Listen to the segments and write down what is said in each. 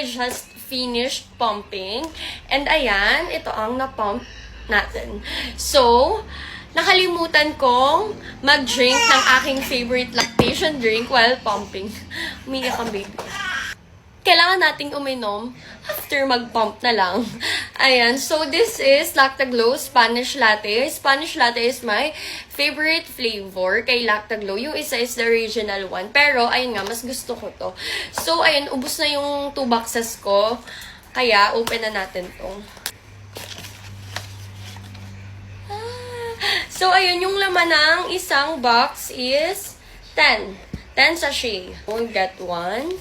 I just finished pumping. And ayan, ito ang na-pump natin. So, nakalimutan kong mag-drink ng aking favorite lactation drink while pumping. Umiyak ang baby. Kailangan nating uminom after mag-pump na lang. Ayan, so this is Lactaglow Spanish Latte. Spanish Latte is my favorite flavor kay Lactaglow. Yung isa is the original one. Pero, ayun nga, mas gusto ko to. So, ayun, ubos na yung 2 boxes ko. Kaya, open na natin to. So, ayun, yung laman ng isang box is 10. 10 sachet. We'll get one.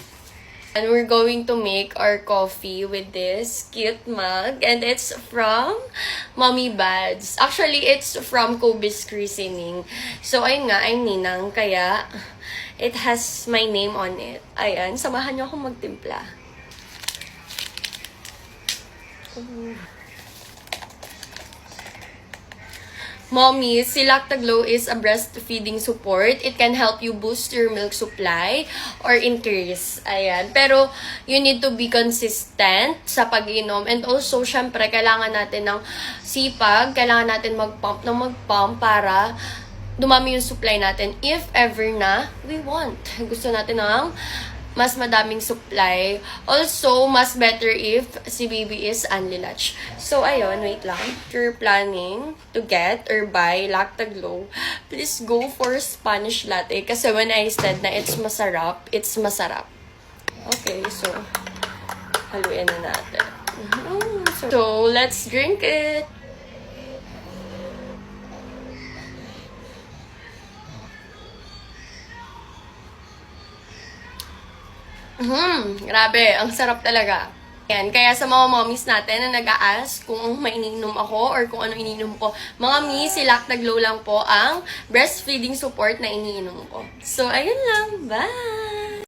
And we're going to make our coffee with this cute mug. And it's from Mommy Bads. Actually, it's from Kobe's Christening. So, ayun nga, I'm Ninang. Kaya, it has my name on it. Ayan, samahan niyo akong magtimpla. Mommy, si Lactaglow is a breastfeeding support. It can help you boost your milk supply or increase. Ayan. Pero, you need to be consistent sa pag-inom. And also, syempre, kailangan natin ng sipag. Kailangan natin mag-pump para dumami yung supply natin. If ever na we want. Gusto natin ng mas madaming supply. Also, mas better if si baby is unlatched. So, ayun, wait lang. If you're planning to get or buy Lactaglow, please go for Spanish Latte. Kasi when I said na it's masarap, it's masarap. Okay, so, haluin na natin. So, let's drink it. Grabe, ang sarap talaga. Yan, kaya sa mga mommies natin na nag-a-ask kung maininom ako or kung ano ininom ko, mga mi, si Lactaglow lang po ang breastfeeding support na iniinom ko. So, ayun lang. Bye!